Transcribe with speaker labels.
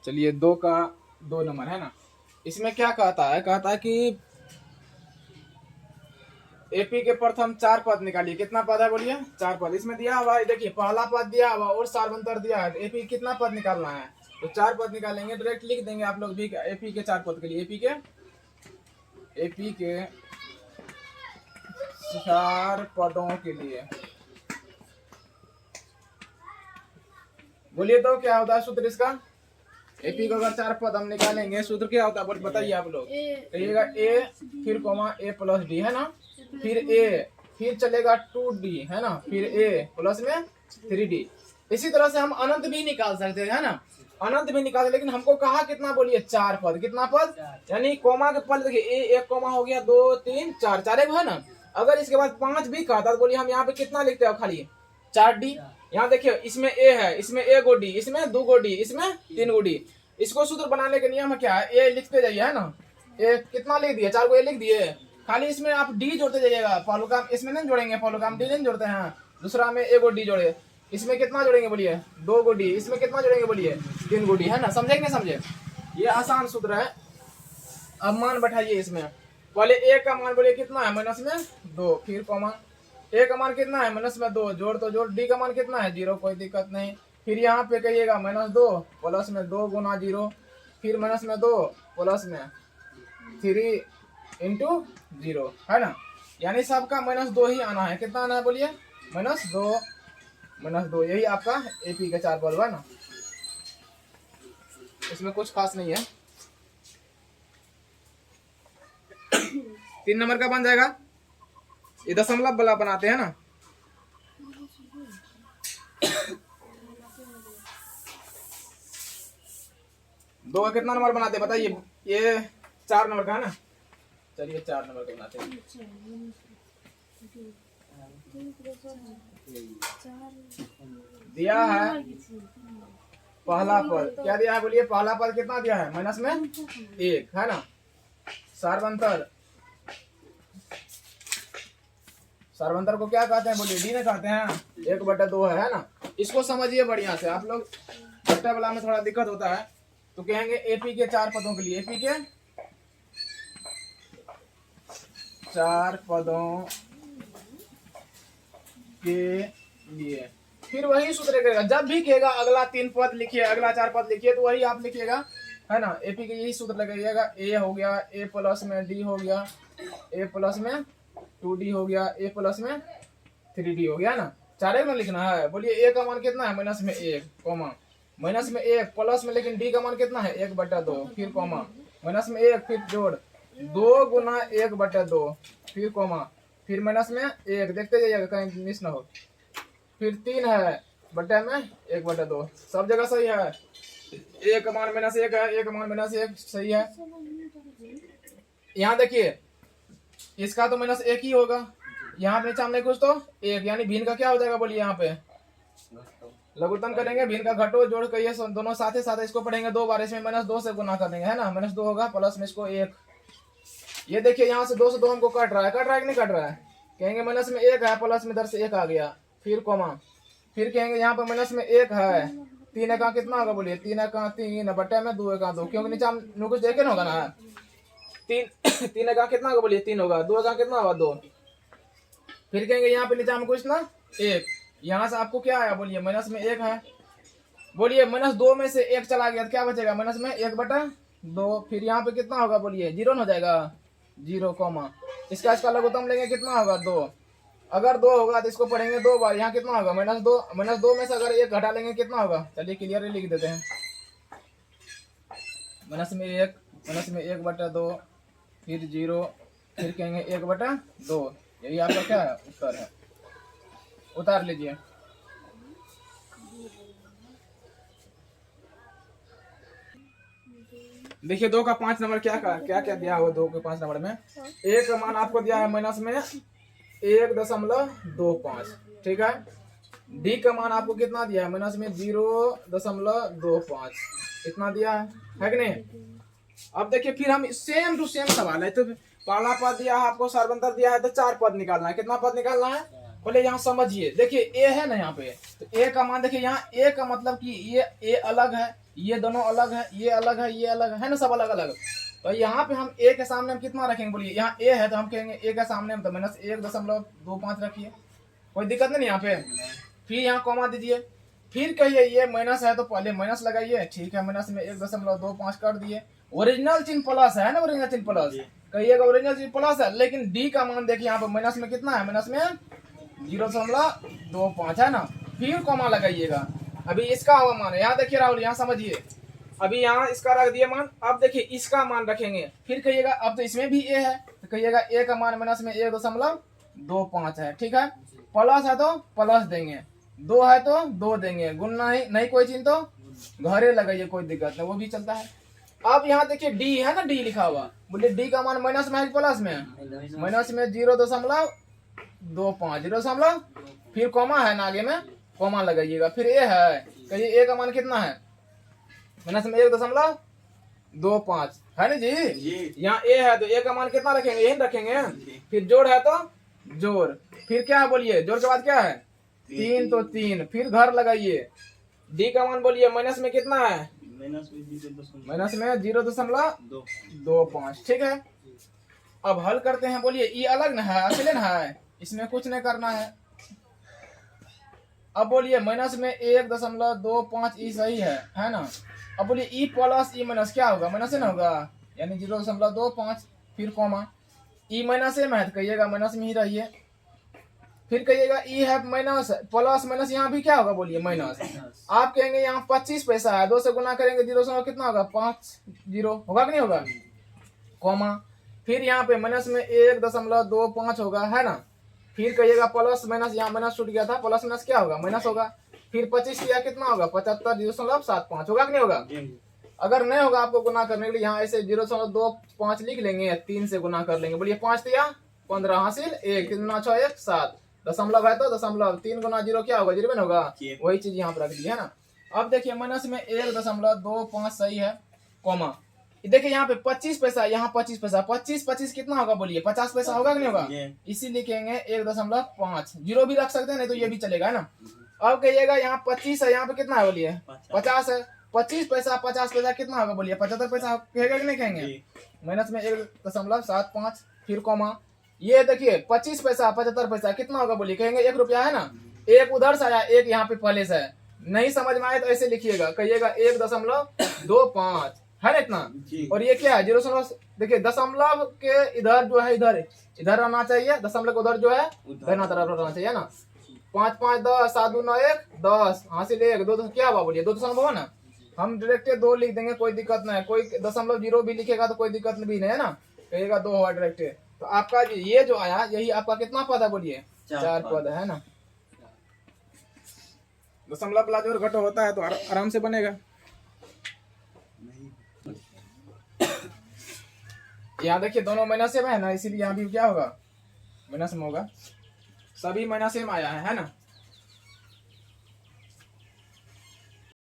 Speaker 1: चलिए 2 का 2 नंबर है ना। इसमें क्या कहता है कि एपी के प्रथम 4 पद निकालिए। कितना पद है बोलिए? 4 पद। इसमें दिया हुआ है, देखिए पहला पद दिया हुआ और सार्वंतर दिया है। एपी कितना पद निकालना है? तो 4 पद निकालेंगे, डायरेक्ट लिख देंगे आप लोग भी एपी के 4 पद के लिए। एपी के 4 पदों के लिए बोलिए तो क्या होता है सूत्र इसका? एपी का अगर 4 पद हम निकालेंगे, सूत्र क्या होता है बताइए आप लोग। कहिएगा ए फिर कोमा ए प्लस डी है ना, फिर ए फिर चलेगा 2d है ना, फिर ए प्लस में 3d। इसी तरह से हम अनंत भी निकाल सकते हैं, है ना, अनंत भी निकाल। लेकिन हमको कहा कितना बोलिए? 4 पद। कितना पद? यानी कोमा के पद देखिए, ए एक कोमा हो गया, 2 3 4, 4 है ना। अगर इसके बाद 5 भी कहता तो बोलिए हम यहाँ पे कितना लिखते हैं? खाली 4d। यहाँ देखिए इसमें ए है, इसमें ए गो डी, इसमें 2 गो डी, इसमें 3 गो डी। इसको सूत्र बनाने के नियम क्या है? ए लिखते जाइए, है ना। ए कितना लिख दिए? 4 को ए लिख दिए। खाली इसमें आप डी जोड़ते जाइएगा। पहलू काम इसमें नहीं जोड़ेंगे, पहलू काम डी नहीं जोड़ते हैं। दूसरा में ए गो डी जोड़े, इसमें कितना जोड़ेंगे बोलिए? 2 गो डी। इसमें कितना जोड़ेंगे बोलिए? 3 गो डी, है ना। समझे कि नहीं समझे? ये आसान सूत्र है। अब मान बैठाइए इसमें। पहले ए का मान बोलिए कितना है? माइनस में 2, फिर कॉमा ए का मान कितना है? माइनस में 2, जोड़ तो जोड़। डी का मान कितना है? 0, कोई दिक्कत नहीं। फिर यहाँ पे कहिएगा -2 प्लस में 2 गुना 0, फिर माइनस में 2 प्लस में 3 इंटू 0, है ना। यानी सबका -2 ही आना है। कितना आना है बोलिए? -2 यही आपका एपी का 4 पद है ना। इसमें कुछ खास नहीं है। 3 नंबर का बन जाएगा। ये दशमलव वाला बनाते हैं ना। दो का कितना नंबर बनाते हैं बताइए? ये 4 नंबर का है ना। चलिए 4 नंबर का बनाते हैं। दिया है पहला पद, क्या दिया है बोलिए? पहला पद कितना दिया है? माइनस में 1, है ना। सार्वंतर को क्या कहते हैं बोलिए? डी ने कहते हैं। 1/2 है ना। इसको समझिए बढ़िया से। आप लोग छठे वाला में थोड़ा दिक्कत होता है तो कहेंगे एपी के 4 पदों के लिए। एपी के 4 पदों के लिए फिर वही सूत्र करेगा। जब भी कहेगा अगला 3 पद लिखिए, अगला 4 पद लिखिए, तो वही आप लिखिएगा, है ना। एपी के यही सूत्र लगाइएगा। ए हो गया, ए प्लस में डी हो गया, ए प्लस में 2d हो गया, ए प्लस में 3d हो गया ना। 4 में लिखना है। बोलिए ए का मान कितना है? माइनस में 1 कोमा माइनस में 1 प्लस में, लेकिन डी का मान कितना है? 1/2, फिर कोमा माइनस में 1, फिर जोड़ 2 गुना 1/2, फिर कोमा फिर माइनस में 1। देखते जाइएगा कहीं मिस ना हो। फिर 3 है बट्टे में 1/2, सब जगह सही है। ए का मान -1 है, ए का मान -1 सही है। यहाँ देखिए इसका तो -1 ही होगा। यहाँ पे नीचे कुछ तो 1, यानी भिन्न का क्या हो जाएगा बोलिए? यहाँ पे लघुत्तम करेंगे, भिन्न का घटो जोड़ कहिए, दोनों साथ साथ इसको पढ़ेंगे 2 बार। इसमें -2 से गुना कर देंगे, है ना। -2 होगा प्लस में इसको 1। ये देखिए यहाँ से 2 से 2 हमको कट रहा है कि नहीं कट रहा है? कहेंगे माइनस में 1 है, प्लस में इधर से 1 आ गया, फिर कोमा फिर कहेंगे यहाँ पे माइनस में 1 है। 3 का कितना होगा बोलिए? 3 का 3 बटे में 2 का 2, क्योंकि नीचे हम कुछ देखे ना होगा ना। 3 का कितना होगा बोलिए? 3 होगा। 2 का कितना होगा? 2। फिर कहेंगे यहाँ पे नीचे हम कुछ ना 1, यहाँ से आपको क्या आया बोलिए? माइनस में 1 है। बोलिए -2 में से 1 चला गया तो क्या बचेगा? माइनस में 1/2। फिर यहाँ पे कितना होगा बोलिए? 0 हो जाएगा, 0 कोमा इसका लघुत्तम लेंगे, कितना होगा? 2। अगर 2 होगा तो इसको पढ़ेंगे 2 बार। यहाँ कितना होगा? -2 में से अगर 1 घटा लेंगे कितना होगा? चलिए क्लियरली लिख देते हैं। माइनस में 1/2, फिर 0, फिर कहेंगे 1/2। यही आपका क्या है? उत्तर है। उतार लीजिए। देखिए 2 का 5 नंबर क्या दिया हुआ? 2 के 5 नंबर में ए का मान आपको दिया है माइनस में 1.25, ठीक है। डी का मान आपको कितना दिया है? माइनस में 0.25, इतना दिया है कि नहीं? अब देखिए फिर हम सेम टू सेम सवाल है। तो पहला पद दिया है आपको, सार्वंतर दिया है, तो 4 पद निकालना है। कितना पद निकालना है? बोले यहाँ समझिए, देखिए ए है ना यहाँ पे, तो ए का मान देखिए यहाँ ए का मतलब कि ये ए अलग है, ये दोनों अलग है, ये अलग है, ये अलग है ना, सब अलग अलग। तो यहाँ पे हम ए के सामने हम कितना रखेंगे बोलिए, यहाँ ए है तो हम कहेंगे ए के सामने हम तो -1.25 रखिए, कोई दिक्कत नहीं यहाँ पे। फिर यहाँ कॉमा दीजिए, फिर कहिए ये माइनस है तो पहले माइनस लगाइए, ठीक है, माइनस में 1.25 कर दिए। ओरिजिनल चिन्ह प्लस है ना, ओरिजिनल चिन्ह प्लस, कहिएगा ओरिजिनल चिन्ह प्लस है, लेकिन डी का मान देखिए यहाँ पे माइनस में कितना है, माइनस में 0.25 है ना। फिर कॉमा लगाइएगा, अभी इसका हुआ मान, यहाँ देखिए राहुल, यहाँ समझिए, अभी यहाँ इसका रख दिए मान, अब देखिए इसका मान रखेंगे, फिर कहिएगा अब तो इसमें भी ए है, तो कहिएगा ए का मान माइनस में 1.25 है, ठीक है, प्लस है तो प्लस देंगे, 2 है तो 2 देंगे, गुणना नहीं कोई चीज तो घरे लगाइए, कोई दिक्कत नहीं, वो भी चलता है। अब यहाँ देखिए डी है ना, डी लिखा हुआ, बोलिए डी का मान माइनस में है प्लस में, माइनस में 0.25, फिर कॉमा है ना, आगे में कॉमा लगाइएगा, फिर ए है, कहिए ए का मान कितना है, माइनस में 1.25 है ना जी, यहाँ ए है तो ए का मान कितना रखेंगे, यही रखेंगे, फिर जोड़ है तो जोड़, फिर क्या है बोलिए, जोड़ के बाद क्या है 3 तो 3, फिर घर लगाइए, डी का मान बोलिए माइनस में कितना है, माइनस में 0.25, ठीक है। अब हल करते हैं, बोलिए ई अलग ना है, अकेले ना है, इसमें कुछ नहीं करना है। अब बोलिए माइनस में 1.25 ई सही है ना। अब बोलिए ई प्लस ई माइनस क्या होगा, माइनस ही ना होगा, यानी 0.25, फिर कॉमा, ई माइनस में है तो कहिएगा माइनस में ही रहिए, फिर कहिएगा ई है माइनस, प्लस माइनस यहाँ भी क्या होगा बोलिए माइनस, आप कहेंगे यहाँ 25 पैसा है, 2 से गुना करेंगे 0 से कितना होगा 5 0 होगा कि नहीं होगा, कॉमा, फिर यहाँ पे माइनस में 1.25 होगा है ना, फिर कहिएगा प्लस माइनस, यहाँ माइनस छूट गया था, प्लस माइनस क्या होगा माइनस होगा, फिर 25 किया कितना होगा 75.75 होगा कि नहीं होगा। अगर नहीं होगा आपको गुना करने के लिए यहाँ ऐसे 0.25 लिख लेंगे, 3 से गुना कर लेंगे, बोलिए 5 दिया 15 हासिल 1, 3 9 6 1 7, दशमलव है तो दशमलव, 3 गुना 0 क्या होगा 0 होगा, वही चीज यहाँ पर रख दी है ना। अब देखिए माइनस में 1.25 सही है, कॉमा, देखिए यहाँ पे 25 पैसा, यहाँ 25 पैसा, 25 कितना होगा बोलिए 50 पैसा होगा कि नहीं होगा, इसी लिखेंगे 1.5, 0 भी रख सकते हैं, नहीं तो ये भी चलेगा है ना। अब कहिएगा यहाँ 25 है, यहाँ पे कितना है बोलिए 50 है, 25 पैसा 50 पैसा कितना होगा बोलिए 75 पैसा, कहेगा कि नहीं कहेंगे, माइनस में 1.75, फिर कॉमा, ये देखिए 25 पैसा 75 पैसा कितना होगा बोलिए, कहेंगे 1 रुपया है ना, एक उधर से आया, एक यहाँ पे पहले से है, नहीं समझ में आए तो ऐसे लिखिएगा, कहिएगा 1.25 है ना इतना, और ये क्या है 0, देखिए दशमलव के इधर जो है इधर रहना चाहिए, दशमलव के उधर जो है दाहिना तरफ रहना चाहिए ना, 5 5 10 7 2 9 1 10 हासिल 1 2 क्या हुआ बोलिए 2 दशमलव है ना, हम डायरेक्ट 2 लिख देंगे, कोई दिक्कत नहीं है, कोई दशमलव 0 भी लिखेगा तो कोई दिक्कत भी नहीं है ना, कहिएगा 2 हुआ डायरेक्ट। तो आपका ये जो आया यही आपका कितना पद है बोलिए 4 पद है ना। दशमलव प्लस जोड़ घटाव होता है तो आराम से बनेगा। यहाँ देखिए दोनों माइनस में है ना, इसीलिए यहाँ भी क्या होगा माइनस में होगा, सभी माइनस में आया है ना।